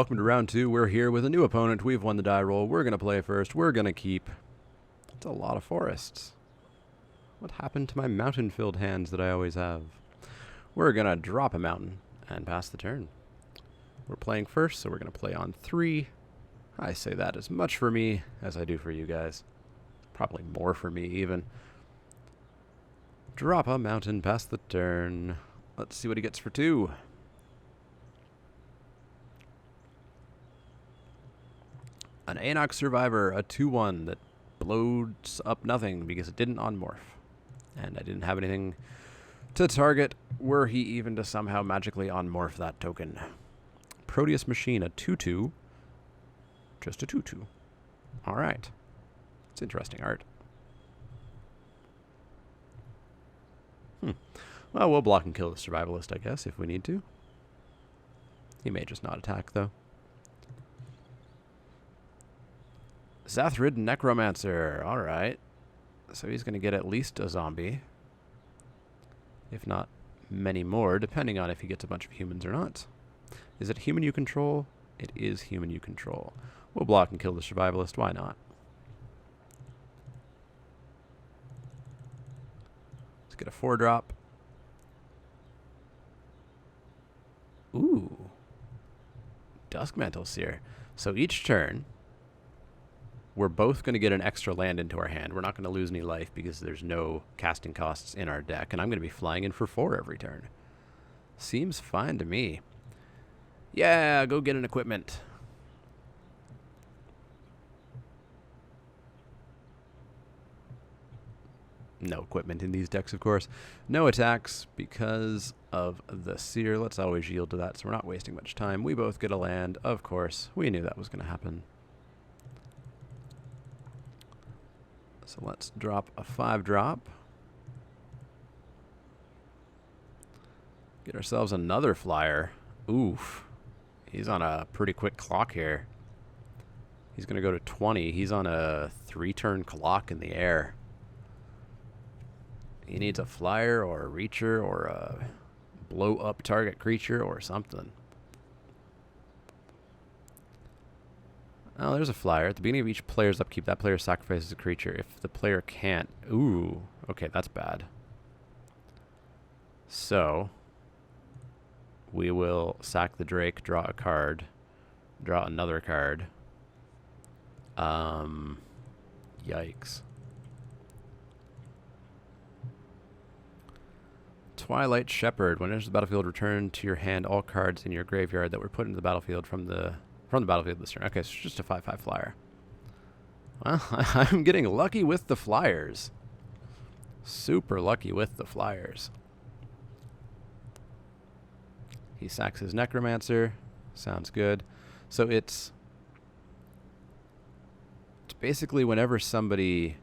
welcome to round 2. We're here with a new opponent. We've won the die roll. We're going to play first. We're going to keep. That's a lot of forests. What happened to my mountain-filled hands that I always have? We're going to drop a mountain and pass the turn. We're playing first, so we're going to play on 3. I say that as much for me as I do for you guys. Probably more for me, even. Drop a mountain, pass the turn. Let's see what he gets for 2. An Anox Survivor, a 2-1 that blows up nothing because it didn't on-morph. And I didn't have anything to target were he even to somehow magically on-morph that token. Proteus Machine, a 2-2. Just a 2-2. Alright. It's interesting art. Well, we'll block and kill the Survivalist, I guess, if we need to. He may just not attack, though. Zathrid Necromancer. Alright. So he's going to get at least a zombie. If not many more, depending on if he gets a bunch of humans or not. Is it human you control? It is human you control. We'll block and kill the Survivalist. Why not? Let's get a 4-drop. Ooh. Duskmantle Seer. So each turn, we're both going to get an extra land into our hand. We're not going to lose any life because there's no casting costs in our deck. And I'm going to be flying in for 4 every turn. Seems fine to me. Yeah, go get an equipment. No equipment in these decks, of course. No attacks because of the Seer. Let's always yield to that so we're not wasting much time. We both get a land, of course. We knew that was going to happen. So let's drop a 5-drop. Get ourselves another flyer. Oof. He's on a pretty quick clock here. He's going to go to 20. He's on a 3-turn clock in the air. He needs a flyer or a reacher or a blow-up target creature or something. Oh, there's a flyer. At the beginning of each player's upkeep, that player sacrifices a creature. If the player can't... Ooh. Okay, that's bad. So, we will sack the Drake, draw a card, draw another card. Yikes. Twilight Shepherd. When it enters the battlefield, return to your hand all cards in your graveyard that were put into the battlefield from the battlefield this turn. Okay, so just a 5/5 flyer. Well, I'm getting lucky with the flyers. Super lucky with the flyers. He sacks his Necromancer. Sounds good. So it's basically whenever somebody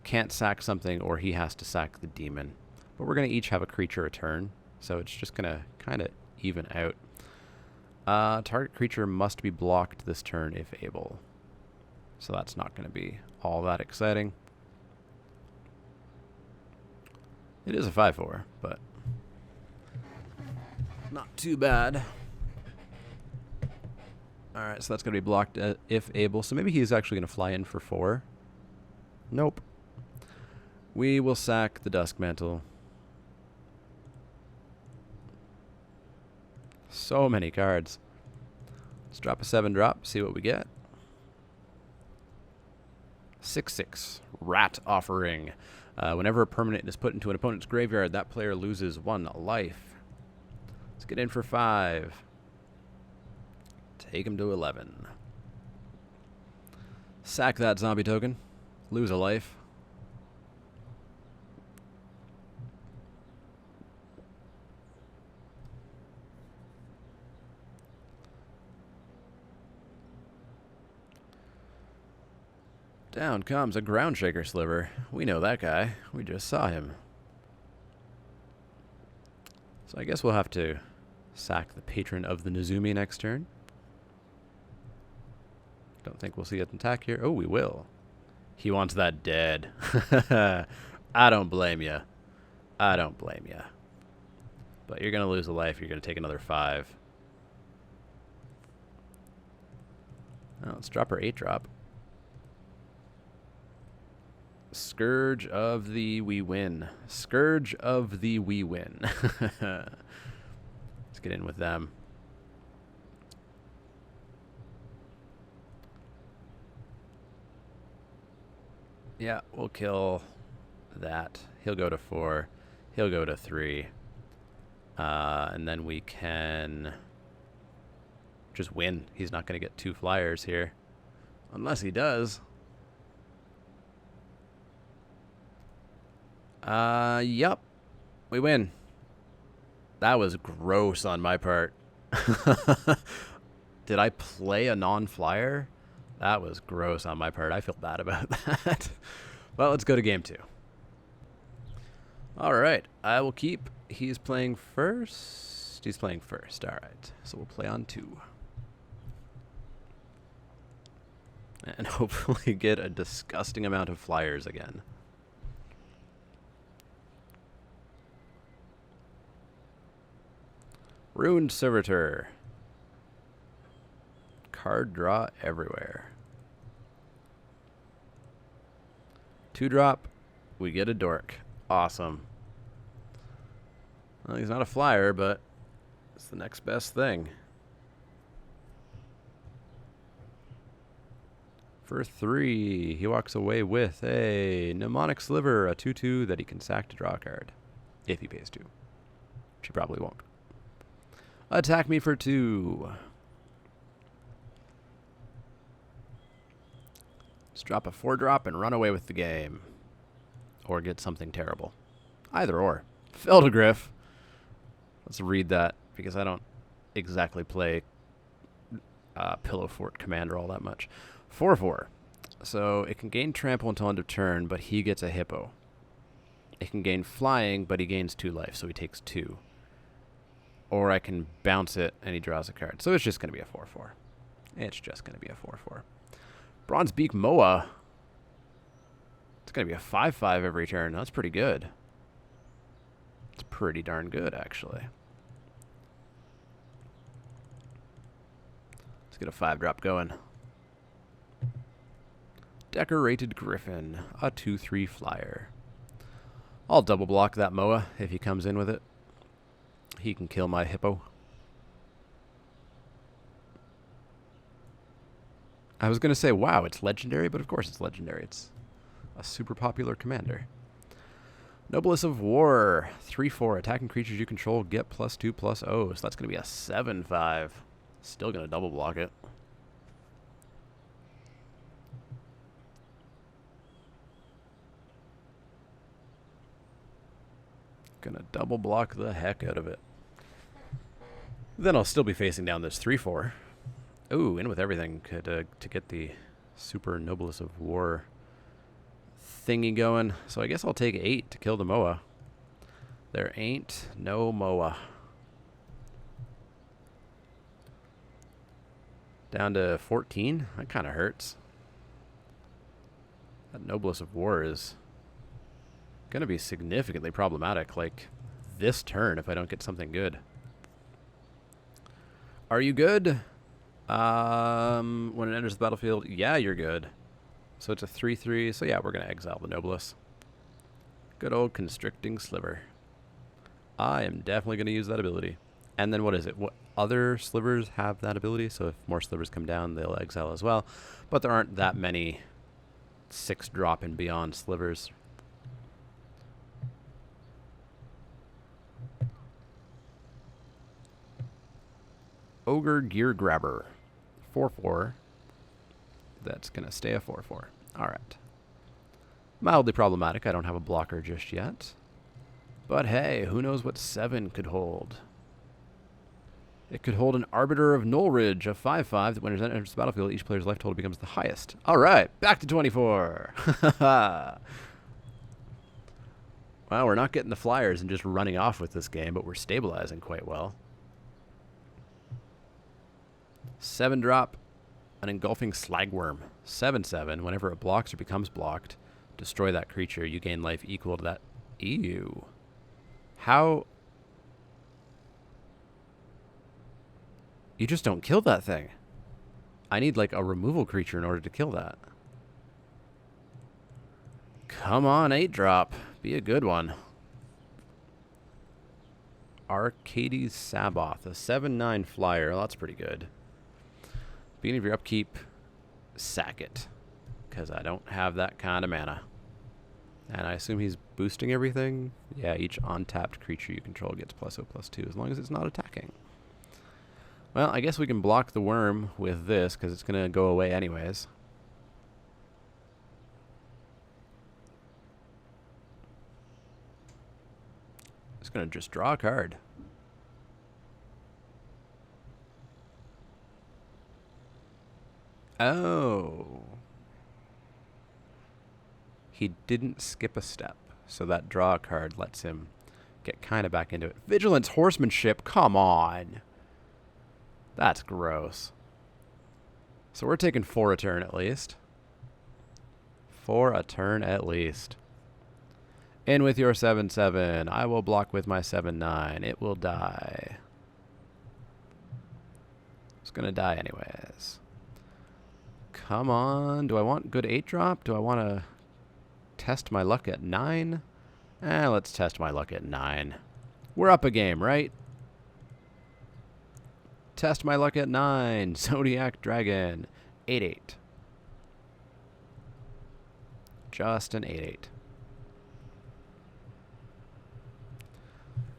can't sack something or he has to sack the demon. But we're going to each have a creature a turn, so it's just going to kind of even out. Target creature must be blocked this turn if able. So that's not going to be all that exciting. It is a 5/4, but not too bad. Alright, so that's going to be blocked if able. So maybe he's actually going to fly in for 4. Nope. We will sack the Duskmantle. So many cards. Let's drop a 7-drop, see what we get. 6/6. Rat Offering. Whenever a permanent is put into an opponent's graveyard, that player loses 1 life. Let's get in for 5. Take him to 11. Sack that zombie token. Lose a life. Down comes a Ground Shaker Sliver. We know that guy. We just saw him. So I guess we'll have to sack the Patron of the Nezumi next turn. Don't think we'll see an attack here. Oh, we will. He wants that dead. I don't blame you. I don't blame you. But you're going to lose a life. You're going to take another 5. Well, let's drop our 8-drop. Scourge of the we win. Scourge of the we win. Let's get in with them. Yeah, we'll kill that. He'll go to 4. He'll go to 3. And then we can just win. He's not going to get 2 flyers here. Unless he does. Yup. We win. That was gross on my part. Did I play a non-flyer? That was gross on my part. I feel bad about that. Well, let's go to game 2. All right. I will keep. He's playing first. He's playing first. All right. So we'll play on 2. And hopefully get a disgusting amount of flyers again. Ruined Servitor. Card draw everywhere. 2-drop. We get a dork. Awesome. Well, he's not a flyer, but it's the next best thing. For 3, he walks away with a Mnemonic Sliver, a 2/2 that he can sack to draw a card. If he pays 2. Which he probably won't. Attack me for 2. Let's drop a 4-drop and run away with the game. Or get something terrible. Either or. Feldegriff. Let's read that, because I don't exactly play Pillow Fort Commander all that much. 4/4. So it can gain trample until end of turn, but he gets a hippo. It can gain flying, but he gains 2 life, so he takes 2. Or I can bounce it and he draws a card. So it's just going to be a 4/4. It's just going to be a 4/4. Bronzebeak Moa. It's going to be a 5/5 every turn. That's pretty good. It's pretty darn good, actually. Let's get a 5-drop going. Decorated Griffin. A 2/3 flyer. I'll double block that Moa if he comes in with it. He can kill my hippo. I was going to say, wow, it's legendary, but of course it's legendary. It's a super popular commander. Noblesse of War. 3/4. Attacking creatures you control get +2/+0. So that's going to be a 7/5. Still going to double block it. Going to double block the heck out of it. Then I'll still be facing down this 3/4. Ooh, in with everything to get the super Noblesse of War thingy going. So I guess I'll take 8 to kill the Moa. There ain't no Moa. Down to 14. That kind of hurts. That Noblesse of War is going to be significantly problematic, like this turn, if I don't get something good. Are you good? When it enters the battlefield, yeah, you're good. So it's a 3/3. So yeah, we're going to exile the Noblesse. Good old Constricting Sliver. I am definitely going to use that ability. And then what is it? What other slivers have that ability? So if more slivers come down, they'll exile as well. But there aren't that many 6-drop and beyond slivers. Ogre Gear Grabber. 4/4. That's going to stay a 4/4. Alright. Mildly problematic. I don't have a blocker just yet. But hey, who knows what 7 could hold. It could hold an Arbiter of Nullridge, a 5/5 that when it enters the battlefield, each player's life total becomes the highest. Alright, back to 24. Well, we're not getting the flyers and just running off with this game, but we're stabilizing quite well. 7-drop, an Engulfing Slagworm. 7/7. Whenever it blocks or becomes blocked, destroy that creature. You gain life equal to that. Ew. How? You just don't kill that thing. I need like a removal creature in order to kill that. Come on, 8-drop. Be a good one. Arcades Saboth, a 7/9 flyer. Well, that's pretty good. Beginning of your upkeep, sack it. Because I don't have that kind of mana. And I assume he's boosting everything? Yeah, each untapped creature you control gets +0/+2 as long as it's not attacking. Well, I guess we can block the worm with this because it's going to go away anyways. It's going to just draw a card. Oh. He didn't skip a step, so that draw a card lets him get kind of back into it. Vigilance, Horsemanship, come on. That's gross. So we're taking 4 a turn at least. 4 a turn at least. In with your 7/7. I will block with my 7/9. It will die. It's going to die anyways. Come on. Do I want good 8-drop? Do I want to test my luck at 9? Let's test my luck at 9. We're up a game, right? Test my luck at 9. Zodiac Dragon. 8/8. Just an 8/8.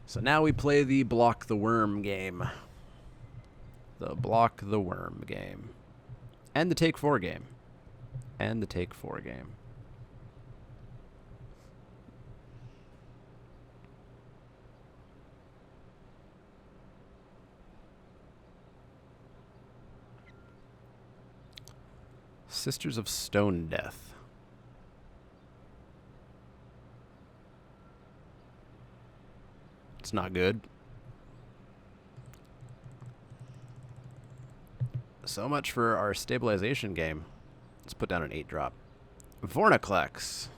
So now we play the Block the Worm game. The Block the Worm game. And the Take 4 game. And the Take 4 game. Sisters of Stone Death. It's not good. So much for our stabilization game. Let's put down an 8-drop. Vorniclex.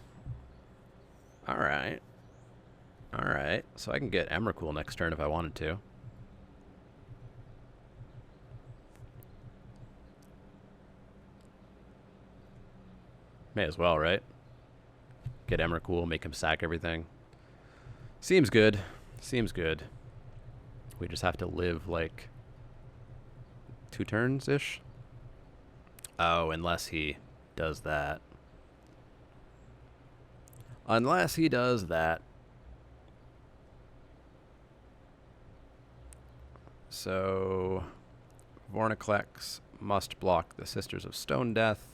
Alright. Alright. So I can get Emrakul next turn if I wanted to. May as well, right? Get Emrakul, make him sack everything. Seems good. Seems good. We just have to live like 2 turns-ish. Oh, unless he does that. Unless he does that. So, Vorniclex must block the Sisters of Stone Death.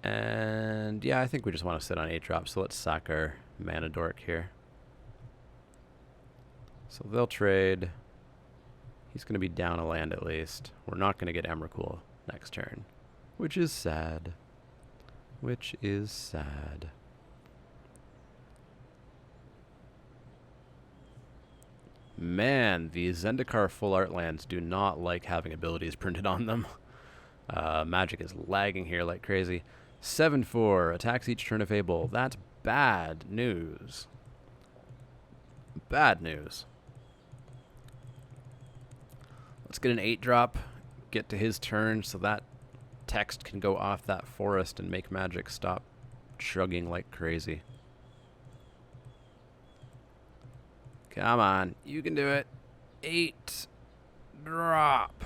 And yeah, I think we just want to sit on 8-drop, so let's sack our Mana Dork here. So they'll trade. He's going to be down a land at least. We're not going to get Emrakul next turn, which is sad. Which is sad. Man, the Zendikar full art lands do not like having abilities printed on them. Magic is lagging here like crazy. 7/4, attacks each turn of Fable. That's bad news. Bad news. Let's get an 8-drop, get to his turn so that text can go off that forest and make Magic stop chugging like crazy. Come on, you can do it. 8-drop.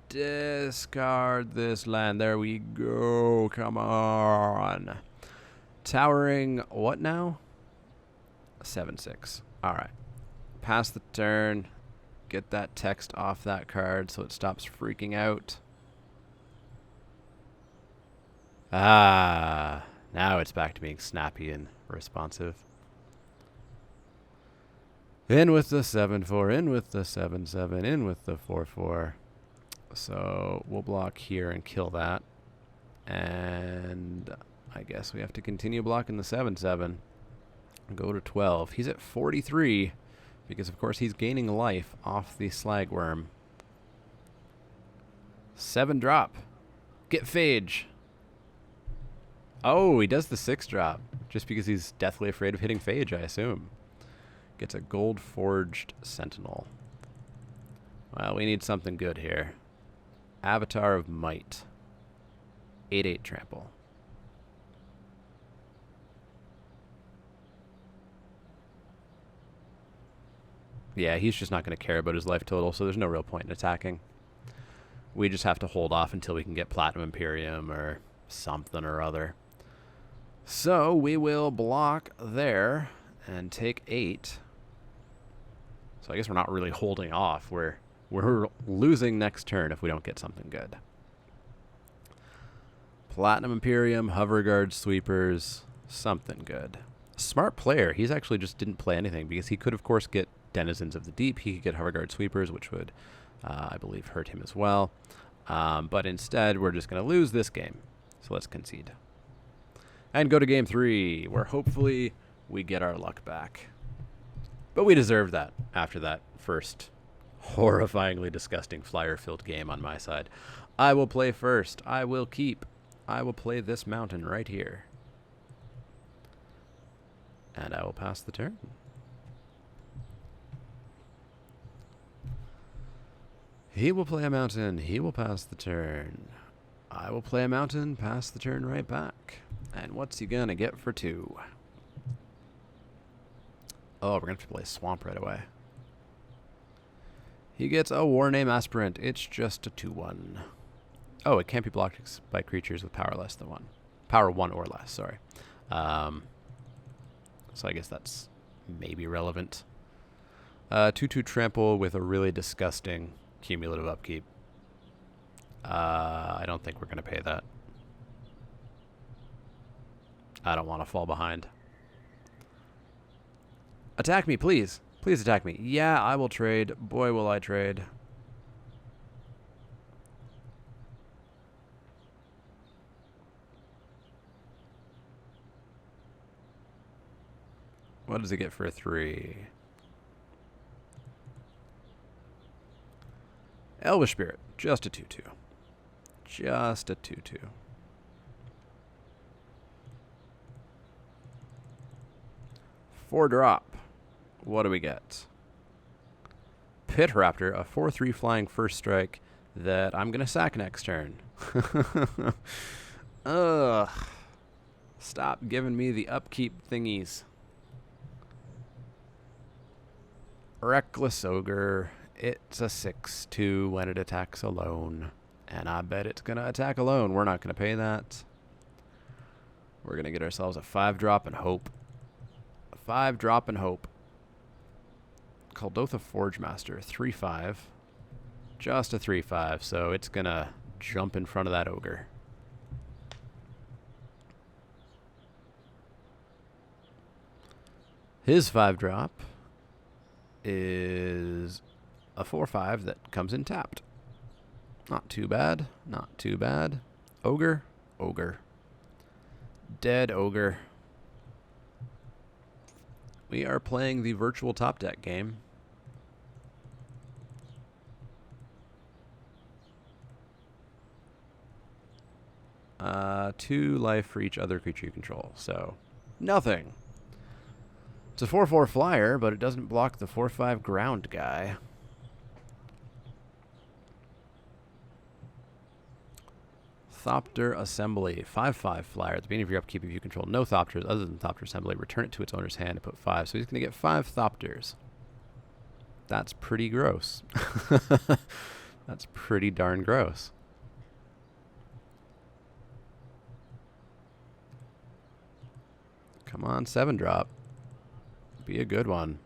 Discard this land. There we go. Come on. Towering what now? 7/6. Alright. Pass the turn. Get that text off that card so it stops freaking out. Ah. Now it's back to being snappy and responsive. In with the 7/4. In with the 7/7. In with the 4/4. So we'll block here and kill that. And I guess we have to continue blocking the 7/7. Go to 12. He's at 43 because, of course, he's gaining life off the Slagworm. 7-drop. Get Phage. Oh, he does the 6-drop just because he's deathly afraid of hitting Phage, I assume. Gets a Gold Forged Sentinel. Well, we need something good here. Avatar of Might. 8/8 trample. Yeah, he's just not going to care about his life total, so there's no real point in attacking. We just have to hold off until we can get Platinum Imperium or something or other. So we will block there and take 8. So I guess we're not really holding off. We're losing next turn if we don't get something good. Platinum Imperium, Hover Guard, Sweepers, something good. Smart player. He's actually just didn't play anything because he could, of course, get Denizens of the Deep. He could get Hover Guard Sweepers, which would, I believe, hurt him as well. But instead, we're just going to lose this game. So let's concede. And go to game 3, where hopefully we get our luck back. But we deserve that after that first horrifyingly disgusting flyer-filled game on my side. I will play first. I will keep. I will play this mountain right here. And I will pass the turn. He will play a mountain. He will pass the turn. I will play a mountain, pass the turn right back. And what's he going to get for 2? Oh, we're going to have to play Swamp right away. He gets a War Name Aspirant. It's just a 2/1. Oh, it can't be blocked by creatures with power less than 1. Power 1 or less, sorry. So I guess that's maybe relevant. 2/2 trample with a really disgusting cumulative upkeep. I don't think we're going to pay that. I don't want to fall behind. Attack me, please. Please attack me. Yeah, I will trade. Boy, will I trade. What does it get for a 3? Elvish Spirit. Just a 2/2. Just a 2/2. Four drop. What do we get? Pit Raptor, a 4/3 flying first strike that I'm going to sack next turn. Ugh. Stop giving me the upkeep thingies. Reckless Ogre. It's a 6/2 when it attacks alone. And I bet it's going to attack alone. We're not going to pay that. We're going to get ourselves a 5-drop and hope. A 5-drop and hope. Kuldotha Forge Master, 3/5. Just a 3/5, so it's going to jump in front of that ogre. His 5-drop is a 4/5 that comes in tapped. Not too bad. Not too bad. Ogre. Ogre. Dead ogre. We are playing the virtual top deck game. Two life for each other creature you control. So, nothing. It's a 4/4 flyer, but it doesn't block the 4/5 ground guy. Thopter Assembly, 5/5 flyer. At the beginning of your upkeep, if you control no Thopters other than Thopter Assembly, return it to its owner's hand and put 5. So he's going to get 5 Thopters. That's pretty gross. That's pretty darn gross. Come on, 7-drop. Be a good one.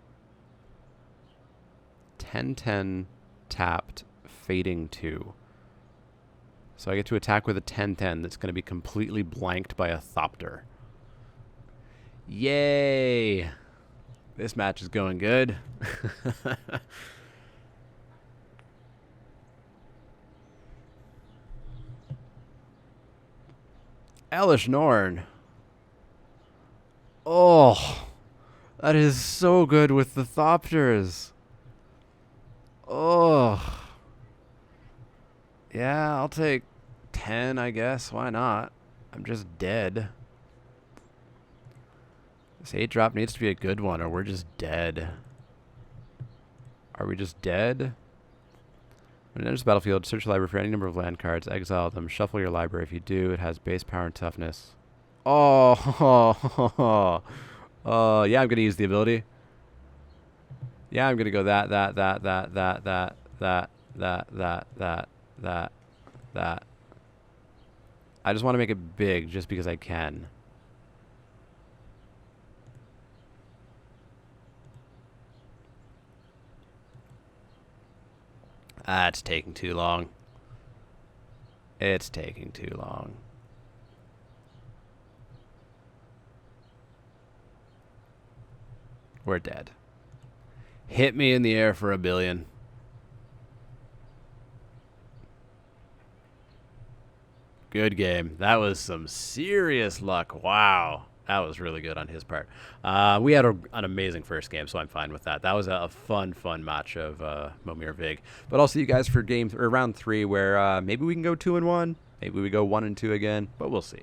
10/10 tapped, fading 2. So I get to attack with a 10/10 that's going to be completely blanked by a Thopter. Yay! This match is going good. Elish Norn. Oh, that is so good with the Thopters. Oh. Yeah, I'll take 10, I guess. Why not? I'm just dead. This 8-drop needs to be a good one, or we're just dead. Are we just dead? When it enters the battlefield, search your library for any number of land cards, exile them, shuffle your library. If you do, it has base power and toughness. Oh, yeah, I'm going to use the ability. Yeah, I'm going to go that. I just want to make it big just because I can. It's taking too long. It's taking too long. We're dead. Hit me in the air for $1 billion. Good game. That was some serious luck. Wow. That was really good on his part. We had an amazing first game, so I'm fine with that. That was a fun match of Momir Vig. But I'll see you guys for round 3, where maybe we can go 2-1. Maybe we go 1-2 again, but we'll see.